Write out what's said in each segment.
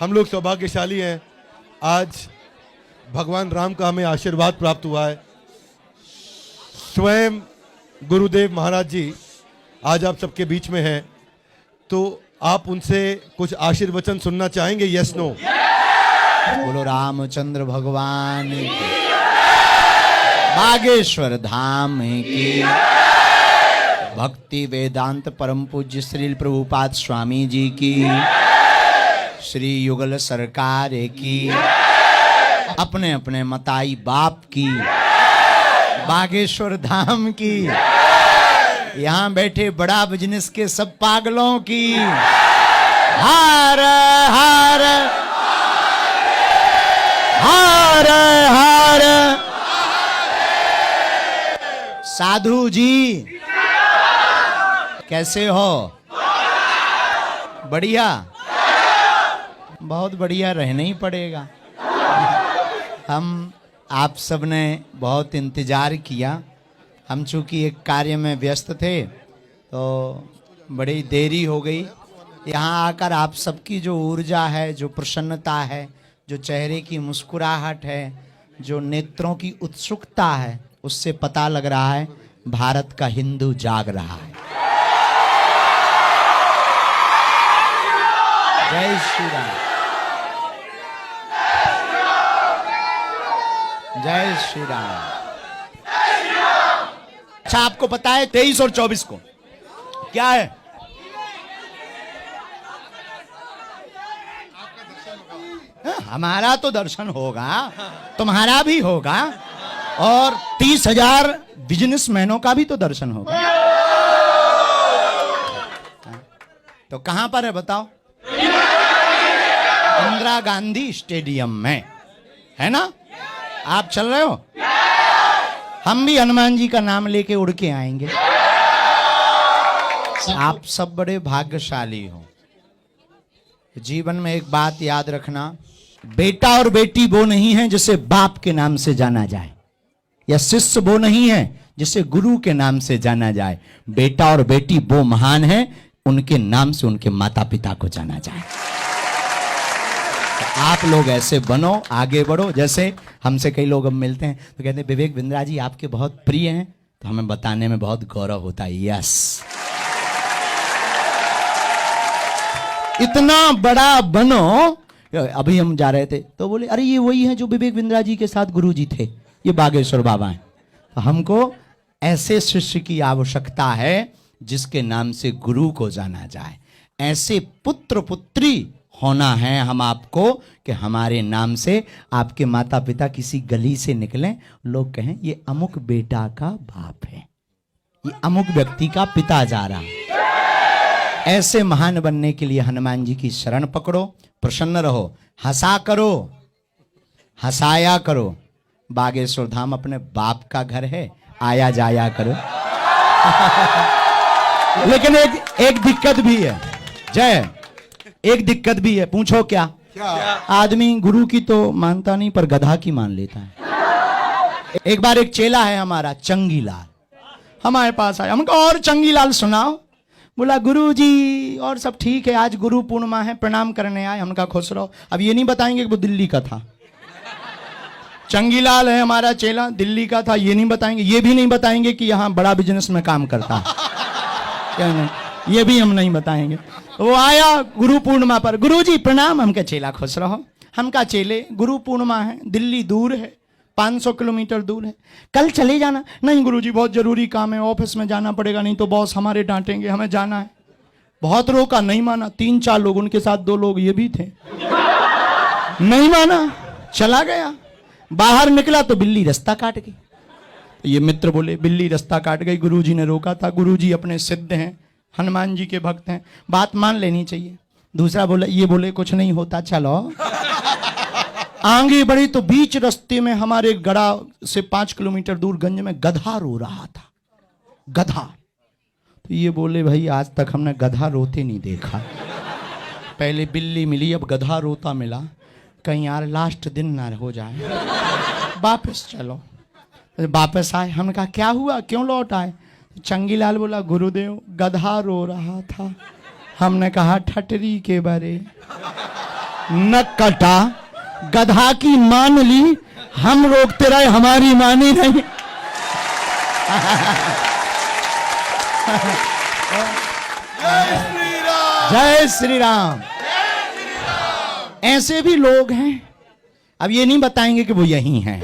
हम लोग सौभाग्यशाली हैं, आज भगवान राम का हमें आशीर्वाद प्राप्त हुआ है। स्वयं गुरुदेव महाराज जी आज आप सबके बीच में हैं, तो आप उनसे कुछ आशीर्वचन सुनना चाहेंगे? Yes no? बोलो रामचंद्र भगवान की, बागेश्वर धाम की, भक्ति वेदांत परम पूज्य श्री प्रभुपाद स्वामी जी की, श्री युगल सरकार की, अपने अपने मताई बाप की, बागेश्वर धाम की, यहाँ बैठे बड़ा बिजनेस के सब पागलों की, हार हार हार हार। साधु जी कैसे हो? बढ़िया, बहुत बढ़िया, रहना ही पड़ेगा। हम आप सब ने बहुत इंतजार किया। हम चूंकि एक कार्य में व्यस्त थे तो बड़ी देरी हो गई। यहाँ आकर आप सबकी जो ऊर्जा है, जो प्रसन्नता है, जो चेहरे की मुस्कुराहट है, जो नेत्रों की उत्सुकता है, उससे पता लग रहा है भारत का हिंदू जाग रहा है। जय श्री राम, जय श्री राम। अच्छा, आपको पता है 23 और 24 को क्या है? हमारा तो दर्शन होगा, तुम्हारा भी होगा, और 30,000 बिजनेसमैनों का भी तो दर्शन होगा। तो कहां पर है बताओ? इंदिरा गांधी स्टेडियम में, है ना? आप चल रहे हो? हम भी हनुमान जी का नाम लेके उड़ के आएंगे। आप सब बड़े भाग्यशाली हो। जीवन में एक बात याद रखना, बेटा और बेटी वो नहीं है जिसे बाप के नाम से जाना जाए, या शिष्य वो नहीं है जिसे गुरु के नाम से जाना जाए। बेटा और बेटी वो महान है, उनके नाम से उनके माता पिता को जाना जाए। तो आप लोग ऐसे बनो, आगे बढ़ो। जैसे हमसे कई लोग अब मिलते हैं तो कहते हैं विवेक बिंद्रा जी आपके बहुत प्रिय हैं, तो हमें बताने में बहुत गौरव होता है। यस, इतना बड़ा बनो। अभी हम जा रहे थे तो बोले अरे ये वही है जो विवेक बिंद्रा जी के साथ गुरु जी थे, ये बागेश्वर बाबा हैं। तो हमको ऐसे शिष्य की आवश्यकता है जिसके नाम से गुरु को जाना जाए। ऐसे पुत्र पुत्री होना है हम आपको कि हमारे नाम से आपके माता पिता किसी गली से निकलें, लोग कहें ये अमुक बेटा का बाप है, ये अमुक व्यक्ति का पिता जा रहा है। ऐसे महान बनने के लिए हनुमान जी की शरण पकड़ो, प्रसन्न रहो, हंसा करो, हंसाया करो। बागेश्वर धाम अपने बाप का घर है, आया जाया करो। लेकिन एक दिक्कत भी है जय, एक दिक्कत भी है। पूछो क्या? आदमी गुरु की तो मानता नहीं पर गधा की मान लेता है। एक बार एक चेला है हमारा चंगीलाल, हमारे पास आया। हमको और चंगीलाल सुनाओ। बोला गुरु जी और सब ठीक है, आज गुरु पूर्णिमा है, प्रणाम करने आए। हमका खुश रहो। अब ये नहीं बताएंगे कि वो दिल्ली का था। चंगीलाल है हमारा चेला, दिल्ली का था, ये नहीं बताएंगे। ये भी नहीं बताएंगे कि यहाँ बड़ा बिजनेस में काम करता है, क्या नहीं, ये भी हम नहीं बताएंगे। वो आया गुरु पूर्णिमा पर, गुरु जी प्रणाम। हमका चेला खुश रहो। हमका चेले गुरु पूर्णिमा है, दिल्ली दूर है, 500 किलोमीटर दूर है, कल चले जाना। नहीं गुरुजी बहुत जरूरी काम है, ऑफिस में जाना पड़ेगा, नहीं तो बॉस हमारे डांटेंगे, हमें जाना है। बहुत रोका, नहीं माना। 3-4 लोग, उनके साथ 2 लोग ये भी थे, नहीं माना, चला गया। बाहर निकला तो बिल्ली रास्ता काट गई। तो ये मित्र बोले बिल्ली रास्ता काट गई, गुरुजी ने रोका था। गुरुजी अपने सिद्ध हैं, हनुमान जी के भक्त हैं, बात मान लेनी चाहिए। दूसरा बोला, ये बोले कुछ नहीं होता, चलो। आगे बढ़े तो बीच रास्ते में हमारे गड़ा से 5 किलोमीटर दूर गंज में गधा रो रहा था, गधा। तो ये बोले भाई आज तक हमने गधा रोते नहीं देखा, पहले बिल्ली मिली अब गधा रोता मिला, कहीं यार लास्ट दिन ना हो जाए, वापस चलो। वापस आए, हमने कहा क्या हुआ, क्यों लौट आए? चंगीलाल बोला गुरुदेव गधा रो रहा था। हमने कहा ठटरी के बारे। नक कटा, गधा की मान ली, हम रोकते रहे हमारी मानी नहीं। जय श्री राम। ऐसे भी लोग हैं, अब ये नहीं बताएंगे कि वो यही हैं।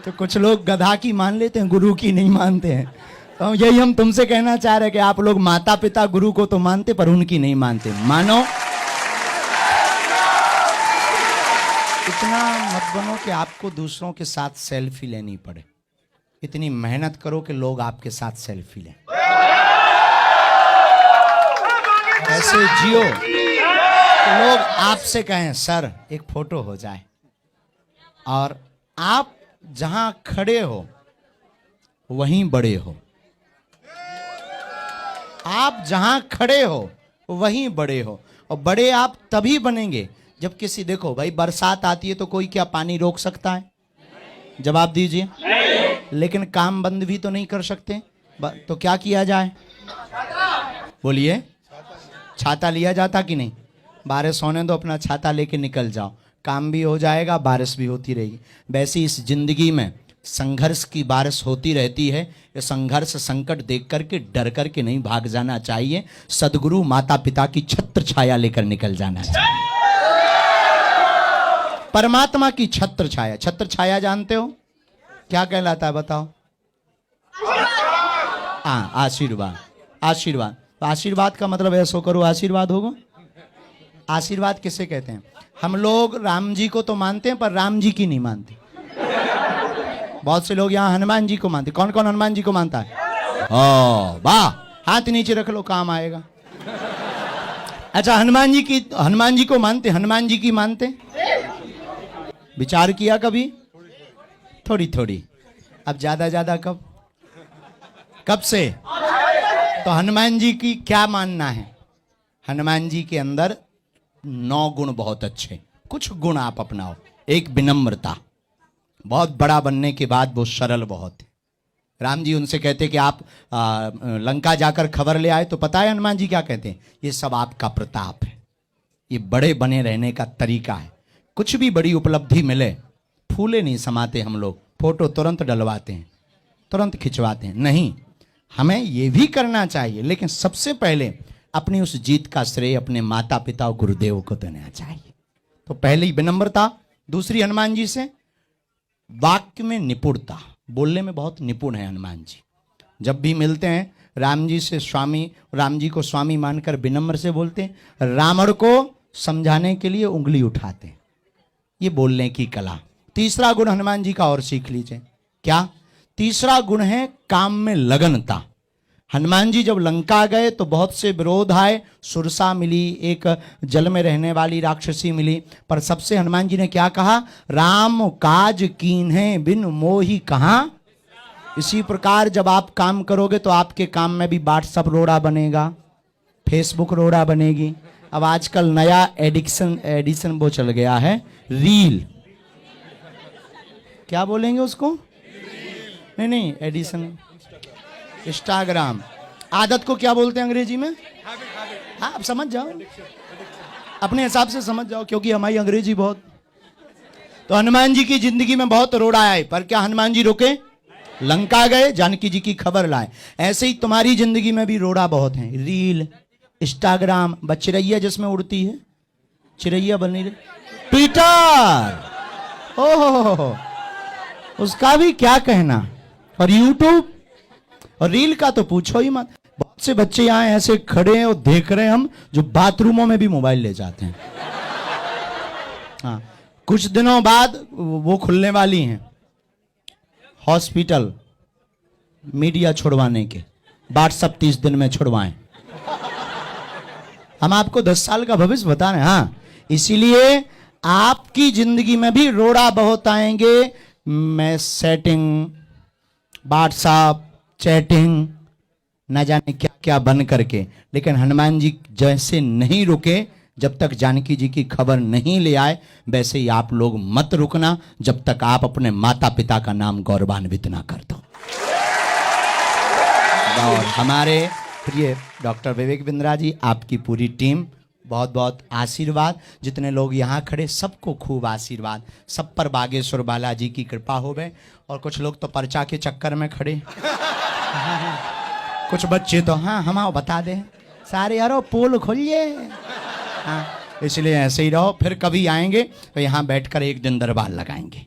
तो कुछ लोग गधा की मान लेते हैं, गुरु की नहीं मानते हैं। तो यही हम तुमसे कहना चाह रहे हैं कि आप लोग माता पिता गुरु को तो मानते पर उनकी नहीं मानते। मानो, इतना मत बनो कि आपको दूसरों के साथ सेल्फी लेनी पड़े। इतनी मेहनत करो कि लोग आपके साथ सेल्फी लें। ऐसे जियो कि लोग आपसे कहें सर एक फोटो हो जाए, और आप जहां खड़े हो वहीं बड़े हो। आप जहां खड़े हो वहीं बड़े हो। और बड़े आप तभी बनेंगे जब किसी, देखो भाई बरसात आती है तो कोई क्या पानी रोक सकता है? जवाब दीजिए। लेकिन काम बंद भी तो नहीं कर सकते, तो क्या किया जाए? बोलिए। छाता लिया जाता कि नहीं? बारिश होने दो, अपना छाता लेके निकल जाओ, काम भी हो जाएगा, बारिश भी होती रहेगी। वैसे इस जिंदगी में संघर्ष की बारिश होती रहती है। ये संघर्ष संकट देख करके डर करके नहीं भाग जाना चाहिए। सदगुरु माता पिता की छत्र छाया लेकर निकल जाना चाहिए। परमात्मा की छत्र छाया। छत्र छाया जानते हो क्या कहलाता है? बताओ। हाँ, आशीर्वाद। आशीर्वाद, तो आशीर्वाद का मतलब ऐसा करो आशीर्वाद होगा। आशीर्वाद किसे कहते हैं? हम लोग राम जी को तो मानते हैं पर राम जी की नहीं मानते। बहुत से लोग यहाँ हनुमान जी को मानते। कौन कौन हनुमान जी को मानता है? ओ वाह, हाथ नीचे रख लो, काम आएगा। अच्छा, हनुमान जी को मानते, हनुमान जी की मानते? विचार किया कभी? थोड़ी थोड़ी। अब ज्यादा ज्यादा कब? कब से? तो हनुमान जी की क्या मानना है? हनुमान जी के अंदर 9 गुण बहुत अच्छे। कुछ गुण आप अपनाओ। एक, विनम्रता। बहुत बड़ा बनने के बाद वो सरल बहुत है। राम जी उनसे कहते कि आप लंका जाकर खबर ले आए, तो पता है हनुमान जी क्या कहते हैं? ये सब आपका प्रताप है, ये बड़े बने रहने का तरीका है। कुछ भी बड़ी उपलब्धि मिले, फूले नहीं समाते हम लोग, फोटो तुरंत डलवाते हैं, तुरंत खिंचवाते हैं। नहीं, हमें ये भी करना चाहिए, लेकिन सबसे पहले अपनी उस जीत का श्रेय अपने माता पिता और गुरुदेव को देना चाहिए। तो पहली विनम्रता। दूसरी, हनुमान जी से वाक्य में निपुणता। बोलने में बहुत निपुण है हनुमान जी। जब भी मिलते हैं राम जी से स्वामी, राम जी को स्वामी मानकर विनम्र से बोलते हैं। रावण को समझाने के लिए उंगली उठाते हैं। ये बोलने की कला। तीसरा गुण हनुमान जी का और सीख लीजिए। क्या? तीसरा गुण है काम में लगनता। हनुमान जी जब लंका गए तो बहुत से विरोध आए। सुरसा मिली, एक जल में रहने वाली राक्षसी मिली, पर सबसे हनुमान जी ने क्या कहा? राम काज कीन्हे बिन मोहि कहाँ। इसी प्रकार जब आप काम करोगे तो आपके काम में भी व्हाट्सएप रोड़ा बनेगा, फेसबुक रोड़ा बनेगी। अब आजकल नया एडिशन वो चल गया है, रील। क्या बोलेंगे उसको? नहीं, एडिशन, इंस्टाग्राम। आदत को क्या बोलते हैं अंग्रेजी में? हाँ, आप समझ जाओ, अपने हिसाब से समझ जाओ, क्योंकि हमारी अंग्रेजी बहुत। तो हनुमान जी की जिंदगी में बहुत रोड़ा आए, पर क्या हनुमान जी रुके? लंका गए, जानकी जी की खबर लाए। ऐसे ही तुम्हारी जिंदगी में भी रोड़ा बहुत है। रील, इंस्टाग्राम, चिड़ैया जिसमें उड़ती है, चिड़ैया बनी रही, ट्विटर, ओहो उसका भी क्या कहना, और यूट्यूब, और रील का तो पूछो ही मत। बहुत से बच्चे यहाँ ऐसे खड़े हैं और देख रहे हैं हम, जो बाथरूमों में भी मोबाइल ले जाते हैं। हाँ, कुछ दिनों बाद वो खुलने वाली हैं हॉस्पिटल मीडिया छुड़वाने के। व्हाट्सएप 30 दिन में छुड़वाएं। हम आपको 10 साल का भविष्य बता रहे हैं। हाँ, इसीलिए आपकी जिंदगी में भी रोड़ा बहुत आएंगे। मैं सेटिंग, व्हाट्सएप, चैटिंग, न जाने क्या क्या बन करके। लेकिन हनुमान जी जैसे नहीं रुके जब तक जानकी जी की खबर नहीं ले आए, वैसे ही आप लोग मत रुकना जब तक आप अपने माता पिता का नाम गौरवान्वित ना कर दो। और हमारे प्रिय डॉक्टर विवेक बिंद्रा जी, आपकी पूरी टीम बहुत बहुत आशीर्वाद। जितने लोग यहाँ खड़े सबको खूब आशीर्वाद, सब पर बागेश्वर बालाजी की कृपा होवे। और कुछ लोग तो पर्चा के चक्कर में खड़े कुछ बच्चे तो हाँ हम आओ बता दें सारे, यारो पोल खोलिए। हाँ इसलिए ऐसे ही रहो, फिर कभी आएंगे तो यहाँ बैठकर एक दिन दरबार लगाएंगे।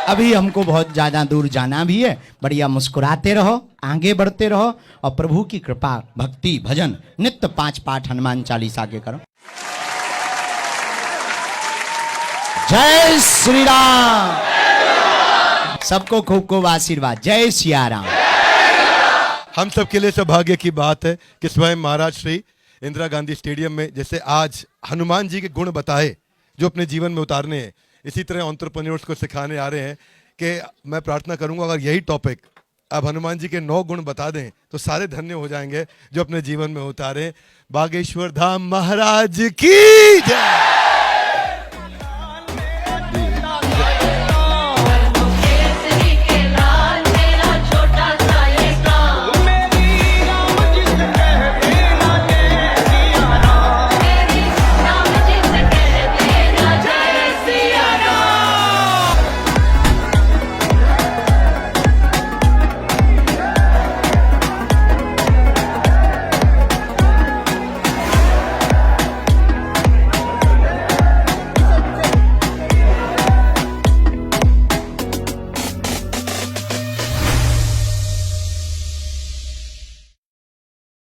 अभी हमको बहुत ज़्यादा दूर जाना भी है। बढ़िया मुस्कुराते रहो, आगे बढ़ते रहो और प्रभु की कृपा, भक्ति, भजन नित्य 5 पाठ हनुमान चालीसा के करो। जय श्री राम। सबको खूब खूब आशीर्वाद। जय सिया राम। हम सबके लिए सौभाग्य की बात है कि स्वयं महाराज श्री इंदिरा गांधी स्टेडियम में जैसे आज हनुमान जी के गुण बताए जो अपने जीवन में उतारने हैं, इसी तरह एंटरप्रेन्योर्स को सिखाने आ रहे हैं कि मैं प्रार्थना करूंगा अगर यही टॉपिक अब हनुमान जी के 9 गुण बता दें तो सारे धन्य हो जाएंगे जो अपने जीवन में उतारे। बागेश्वर धाम महाराज की जय।